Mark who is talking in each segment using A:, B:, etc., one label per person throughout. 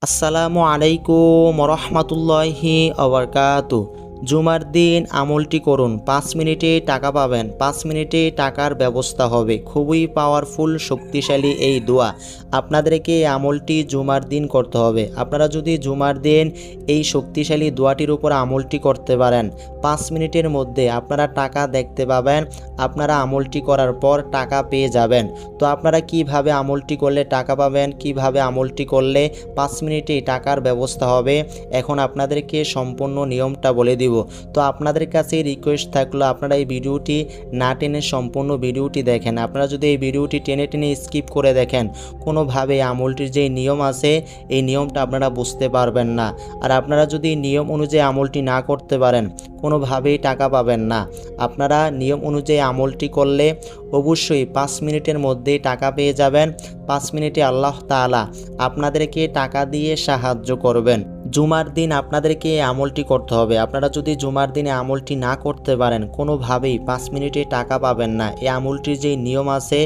A: আসসালামু আলাইকুম রহমতুল্লাহি ওয়াবারাকাতু। জুমার দিন আমলটি করুন, 5 মিনিটে টাকা পাবেন, 5 মিনিটে টাকার ব্যবস্থা হবে। খুবই পাওয়ারফুল শক্তিশালী এই দোয়া। আপনাদেরকে এই আমলটি জুমার দিন করতে হবে। আপনারা যদি জুমার দিন এই শক্তিশালী দোয়াটির উপর আমলটি করতে পারেন, 5 মিনিটের মধ্যে আপনারা টাকা দেখতে পাবেন। আপনারা আমলটি করার পর টাকা পেয়ে যাবেন। তো আপনারা কিভাবে আমলটি করলে টাকা পাবেন, কিভাবে আমলটি করলে 5 মিনিটেই টাকার ব্যবস্থা হবে, এখন আপনাদেরকে সম্পূর্ণ নিয়মটা বলে দিব। তো আপনাদের কাছে রিকোয়েস্ট থাকলো আপনারা এই ভিডিওটি না টেনে সম্পূর্ণ ভিডিওটি দেখেন। আপনারা যদি এই ভিডিওটি টেনে টেনে স্কিপ করে দেখেন, কোনোভাবে আমলটির যে নিয়ম আছে এই নিয়মটা আপনারা বুঝতে পারবেন না। আর আপনারা যদি নিয়ম অনুযায়ী আমলটি না করতে পারেন, কোনোভাবেই টাকা পাবেন না। আপনারা নিয়ম অনুযায়ী আমলটি করলে অবশ্যই 5 মিনিটের মধ্যেই টাকা পেয়ে যাবেন। 5 মিনিটে আল্লাহ তাআলা আপনাদেরকে টাকা দিয়ে সাহায্য করবেন। জুমার দিন আপনাদেরকে এই আমলটি করতে হবে। আপনারা যদি জুমার দিনে আমলটি না করতে পারেন, কোনোভাবেই 5 মিনিটে টাকা পাবেন না। এই আমলটির যে নিয়ম আছে,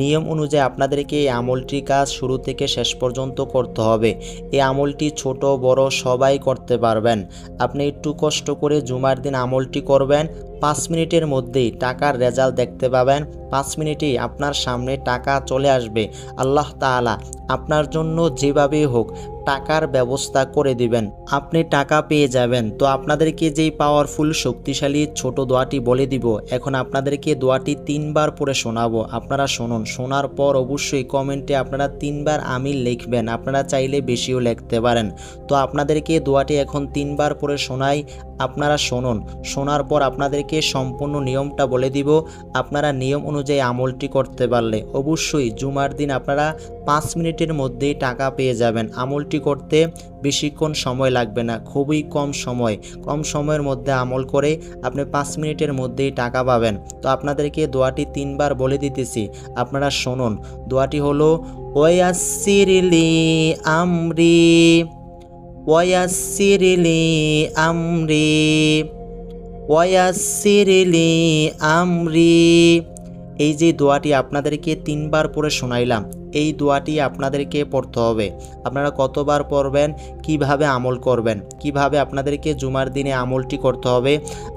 A: নিয়ম অনুযায়ী আপনাদেরকে এই আমলটির কাজ শুরু থেকে শেষ পর্যন্ত করতে হবে। এই আমলটি ছোট বড় সবাই করতে পারবেন। আপনি একটু কষ্ট করে জুমার দিন আমলটি করবেন, 5 মিনিটের মধ্যেই টাকার রেজাল্ট দেখতে পাবেন। 5 মিনিটেই আপনার সামনে টাকা চলে আসবে। আল্লাহ তাআলা আপনার জন্য যেভাবেই হোক টাকার ব্যবস্থা করে দিবেন, আপনি টাকা পেয়ে যাবেন। তো আপনাদেরকে যেই পাওয়ারফুল শক্তিশালী ছোট দোয়াটি বলে দিব, এখন আপনাদেরকে দোয়াটি 3 বার পড়ে শোনাবো। আপনারা শুনুন, শোনার পর অবশ্যই কমেন্টে আপনারা 3 বার আমিন লিখবেন। আপনারা চাইলে বেশিও লিখতে পারেন। তো আপনাদেরকে দোয়াটি এখন 3 বার পড়ে শোনাই, আপনারা শুনুন। শোনার পর আপনাদেরকে সম্পূর্ণ নিয়মটা বলে দিব। আপনারা নিয়ম অনুযায়ী আমলটি করতে পারলে অবশ্যই জুমার দিন আপনারা 5 মিনিটের মধ্যেই টাকা পেয়ে যাবেন। আমলটি করতে বেশিক্ষণ সময় লাগবে না, খুবই কম সময়। কম সময়ের মধ্যে আমল করে আপনি 5 মিনিটের মধ্যেই টাকা পাবেন। তো আপনাদেরকে দোয়াটি 3 বার বলে দিতেছি, আপনারা শুনুন। দোয়াটি হলো ওয়ায়াসসিরলি আমরি, ওয়ায়াসসিরলি আমরি, ওয়ায়াসসিরলি আমরি। এই যে দোয়াটি আপনাদেরকে 3 বার পড়ে শোনাইলাম, এই দোয়াটি আপনাদেরকে পড়তে হবে। আপনারা কতবার পড়বেন, কিভাবে আমল করবেন, কিভাবে আপনাদেরকে জুমার দিনে আমলটি করতে হবে,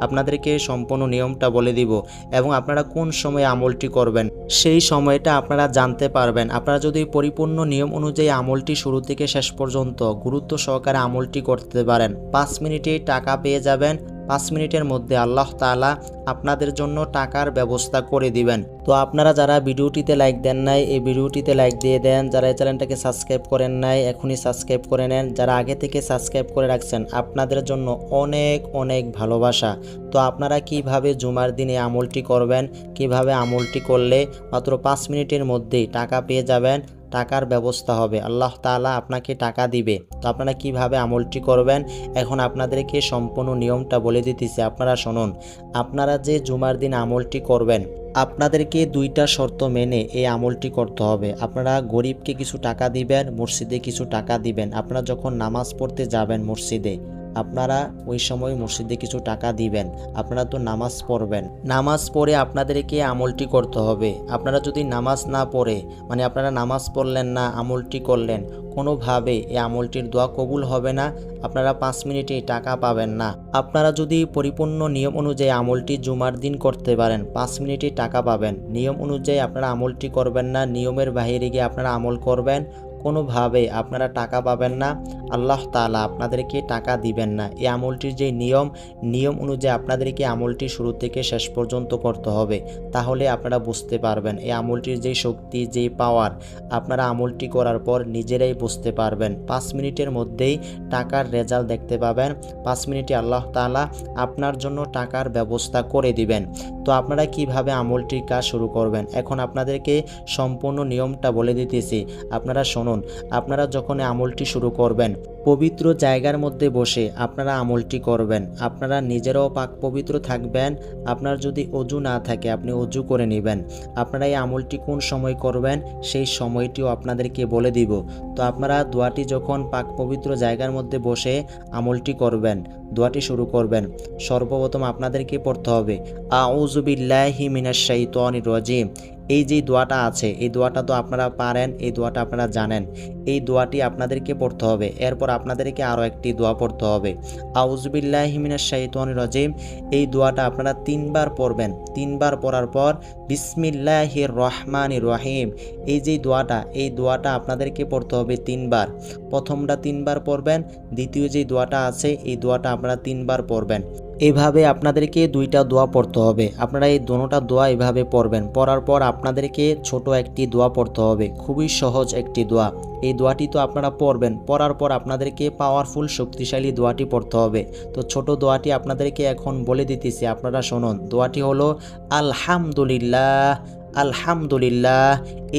A: আপনাদেরকে সম্পূর্ণ নিয়মটা বলে দিব। এবং আপনারা কোন সময় আমলটি করবেন সেই সময়টা আপনারা জানতে পারবেন। আপনারা যদি পরিপূর্ণ নিয়ম অনুযায়ী আমলটি শুরু থেকে শেষ পর্যন্ত গুরুত্ব সহকারে আমলটি করতে পারেন, 5 মিনিটেই টাকা পেয়ে যাবেন। 5 মিনিটের মধ্যে আল্লাহ তাআলা আপনাদের জন্য টাকার ব্যবস্থা করে দিবেন। তো আপনারা যারা ভিডিওটিতে লাইক দেন নাই, এই ভিডিওটিতে লাইক দিয়ে দেন। যারা এই চ্যানেলটাকে সাবস্ক্রাইব করেন নাই, এখনই সাবস্ক্রাইব করে নেন। যারা আগে থেকে সাবস্ক্রাইব করে রাখছেন, আপনাদের জন্য অনেক অনেক ভালোবাসা। তো আপনারা কিভাবে জুমার দিনে আমলটি করবেন, কিভাবে আমলটি করলে মাত্র 5 মিনিটের মধ্যেই টাকা পেয়ে যাবেন, টাকার ব্যবস্থা হবে, আল্লাহ তাআলা আপনাকে টাকা দিবে। তো আপনারা কিভাবে আমলটি করবেন, এখন আপনাদেরকে সম্পূর্ণ নিয়মটা বলে দিতেছি, আপনারা শুনুন। আপনারা যে জুমার দিন আমলটি করবেন, আপনাদেরকে 2টা শর্ত মেনে এই আমলটি করতে হবে। আপনারা গরিবকে কিছু টাকা দিবেন, মসজিদে কিছু টাকা দিবেন। আপনারা যখন নামাজ পড়তে যাবেন মসজিদে, আপনারা ওই সময় মসজিদে কিছু টাকা দিবেন। আপনারা তো নামাজ পড়বেন, নামাজ পড়ে আপনাদেরকে আমলটি করতে হবে। আপনারা যদি নামাজ না পড়ে, মানে আপনারা নামাজ পড়লেন না, আমলটি করলেন, কোনোভাবে এই আমলটির দোয়া কবুল হবে না। আপনারা 5 মিনিটে টাকা পাবেন না। আপনারা যদি পরিপূর্ণ নিয়ম অনুযায়ী আমলটি জুমার দিন করতে পারেন, 5 মিনিটে টাকা পাবেন। নিয়ম অনুযায়ী আপনারা আমলটি করবেন না, নিয়মের বাইরে গিয়ে আপনারা আমল করবেন, কোনোভাবে আপনারা টাকা পাবেন না। আল্লাহ তাআলা আপনাদেরকে টাকা দিবেন না। এই আমলটির যে নিয়ম অনুযায়ী আপনাদেরকে আমলটি শুরু থেকে শেষ পর্যন্ত করতে হবে। তাহলে আপনারা বুঝতে পারবেন এই আমলটির যে শক্তি, যে পাওয়ার, আপনারা আমলটি করার পর নিজেরাই বুঝতে পারবেন। 5 মিনিটের মধ্যেই টাকার রেজাল্ট দেখতে পাবেন। 5 মিনিটে আল্লাহ তাআলা আপনার জন্য টাকার ব্যবস্থা করে দিবেন। তো আপনারা কিভাবে আমলটির কাজ শুরু করবেন, এখন আপনাদেরকে সম্পূর্ণ নিয়মটা বলে দিতেছি, আপনারা শুনুন। আপনারা যখন আমলটি শুরু করবেন, পবিত্র জায়গার মধ্যে বসে আপনারা আমলটি করবেন। আপনারা নিজেরাও পাক পবিত্র থাকবেন। আপনার যদি অজু না থাকে, আপনি অজু করে নেবেন। আপনারা এই আমলটি কোন সময় করবেন সেই সময়টিও আপনাদেরকে বলে দিব। তো আপনারা দোয়াটি যখন পাক পবিত্র জায়গার মধ্যে বসে আমলটি করবেন, দোয়াটি শুরু করবেন, সর্বপ্রথম আপনাদেরকে পড়তে হবে আউযু বিল্লাহি মিনাশ শাইতানির রাজিম। এই যে দোয়াটা আছে, এই দোয়াটা তো আপনারা পারেন, এই দোয়াটা আপনারা জানেন। এই দোয়াটি আপনাদেরকে পড়তে হবে। এরপর আপনাদেরকে আরও একটি দোয়া পড়তে হবে, আউযুবিল্লাহি মিনাশ শাইতানির রাজিম। এই দোয়াটা আপনারা 3 বার পড়বেন। 3 বার পড়ার পর বিসমিল্লাহির রহমানির রহিম, এই যে দোয়াটা, এই দোয়াটা আপনাদেরকে পড়তে হবে 3 বার। প্রথমটা 3 বার পড়বেন, দ্বিতীয় যে দোয়াটা আছে এই দোয়াটা আপনারা 3 বার পড়বেন। এভাবে আপনাদেরকে 2টা দোয়া পড়তে হবে। আপনারা এই দোনোটা দোয়া এভাবে পড়বেন। পড়ার পর আপনাদেরকে ছোট একটি দোয়া পড়তে হবে, খুবই সহজ একটি দোয়া। এই দোয়াটি তো আপনারা পড়বেন, পড়ার পর আপনাদেরকে পাওয়ারফুল শক্তিশালী দোয়াটি পড়তে হবে। তো ছোট দোয়াটি আপনাদেরকে এখন বলে দিতেছি, আপনারা শুনুন। দোয়াটি হলো আলহামদুলিল্লাহ, আলহামদুলিল্লাহ।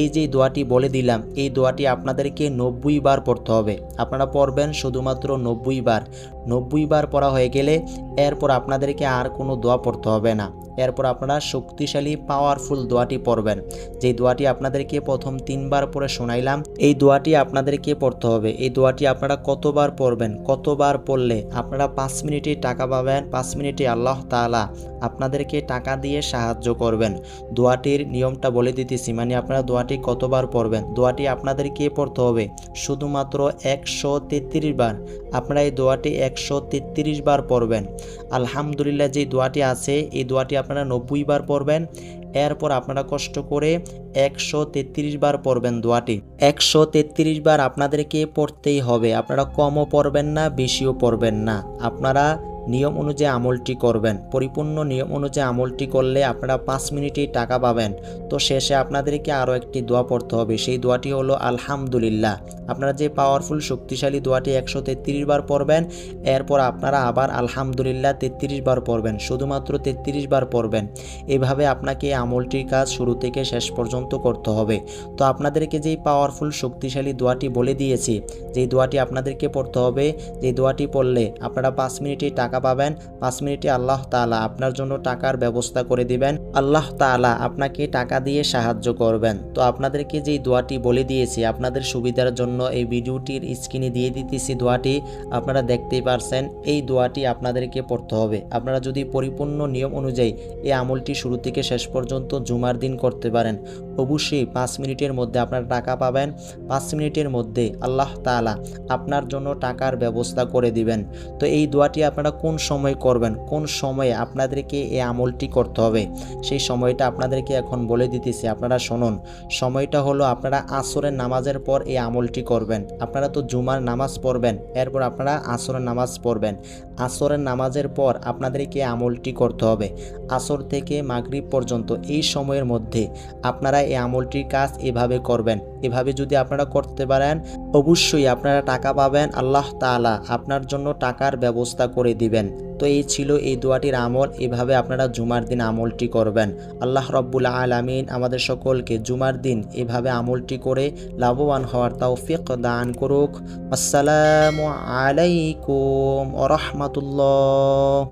A: এই যে দোয়াটি বলে দিলাম, এই দোয়াটি আপনাদেরকে 90 বার পড়তে হবে। আপনারা পড়বেন শুধুমাত্র 90 বার। 90 বার পড়া হয়ে গেলে এরপর আপনাদেরকে আর কোনো দোয়া পড়তে হবে না। এরপর আপনারা শক্তিশালী পাওয়ারফুল দোয়াটি পড়বেন, যে দোয়াটি আপনাদেরকে প্রথম 3 বার পড়ে শোনাইলাম। এই দোয়াটি আপনাদেরকে পড়তে হবে। এই দোয়াটি আপনারা কতবার পড়বেন, কতবার পড়লে আপনারা 5 মিনিটে টাকা পাবেন, 5 মিনিটে আল্লাহ তাআলা আপনাদেরকে টাকা দিয়ে সাহায্য করবেন। দোয়াটির নিয়মটা বলে দিতেছি, মানে আপনারা দোয়াটি কতবার পড়বেন। দোয়াটি আপনাদেরকে পড়তে হবে শুধুমাত্র 133 বার। আপনারা এই দোয়াটি 133 বার পড়বেন। আলহামদুলিল্লাহ যে দোয়াটি আছে, এই দোয়াটি আপনারা 90 বার পড়বেন। এরপর আপনারা কষ্ট করে 133 বার পড়বেন দোয়াটি। 133 বার আপনাদেরকে পড়তেই হবে। আপনারা কমও পড়বেন না, বেশিও পড়বেন না। আপনারা নিয়ম অনুযায়ী আমলটি করবেন। পরিপূর্ণ নিয়ম অনুযায়ী আমলটি করলে আপনারা 5 মিনিটেই টাকা পাবেন। তো শেষে আপনাদেরকে আরও একটি দোয়া পড়তে হবে, সেই দোয়াটি হলো আলহামদুলিল্লাহ। আপনারা যে পাওয়ারফুল শক্তিশালী দোয়াটি 133 বার পড়বেন, এরপর আপনারা আবার আলহামদুলিল্লাহ 33 বার পড়বেন, শুধুমাত্র 33 বার পড়বেন। এভাবে আপনাকে আমলটির কাজ শুরু থেকে শেষ পর্যন্ত করতে হবে। তো আপনাদেরকে যেই পাওয়ারফুল শক্তিশালী দোয়াটি বলে দিয়েছি, যেই দোয়াটি আপনাদেরকে পড়তে হবে, যেই দোয়াটি পড়লে আপনারা 5 মিনিটেই টাকা পাবেন, 5 মিনিটে আল্লাহ তাআলা আপনার জন্য টাকার ব্যবস্থা করে দিবেন। আল্লাহ তাআলা আপনাকে টাকা দিয়ে সাহায্য করবেন। তো আপনাদেরকে যেই দোয়াটি বলে দিয়েছি, আপনাদের সুবিধার জন্য এই ভিডিওটির স্ক্রিনে দিয়ে দিতেছি দোয়াটি, আপনারা দেখতেই পারছেন। এই দোয়াটি আপনাদেরকে পড়তে হবে। আপনারা যদি পরিপূর্ণ নিয়ম অনুযায়ী এই আমলটি শুরু থেকে শেষ পর্যন্ত জুমার দিন করতে পারেন, অবশ্যই 5 মিনিটের মধ্যে আপনারা টাকা পাবেন। 5 মিনিটের মধ্যে আল্লাহ তাআলা আপনার জন্য টাকার ব্যবস্থা করে দিবেন। তো এই দোয়াটি আপনারা কোন সময় করবেন, কোন সময়ে আপনাদেরকে এই আমলটি করতে হবে, সেই সময়টা আপনাদেরকে এখন বলে দিতেছি, আপনারা শুনুন। সময়টা হলো আপনারা আসরের নামাজের পর এই আমলটি করবেন। আপনারা তো জুমার নামাজ পড়বেন, এরপর আপনারা আসরের নামাজ পড়বেন। আসরের নামাজের পর আপনাদেরকে আমলটি করতে হবে। আসর থেকে মাগরিব পর্যন্ত এই সময়ের মধ্যে আপনারা এই আমলটির কাজ এভাবে করবেন। এভাবে যদি আপনারা করতে পারেন, অবশ্যই আপনারা টাকা পাবেন। আল্লাহ তাআলা আপনার জন্য টাকার ব্যবস্থা করে দিবেন। তো এই ছিল এই দোয়াটির আমল। এভাবে আপনারা জুমার দিন আমলটি করবেন। আল্লাহ রাব্বুল আলামিন আমাদের সকলকে জুমার দিন এভাবে আমলটি করে লাভবান হওয়ার তৌফিক দান করুক। আসসালামু আলাইকুম ওয়া রাহমাতুল্লাহ।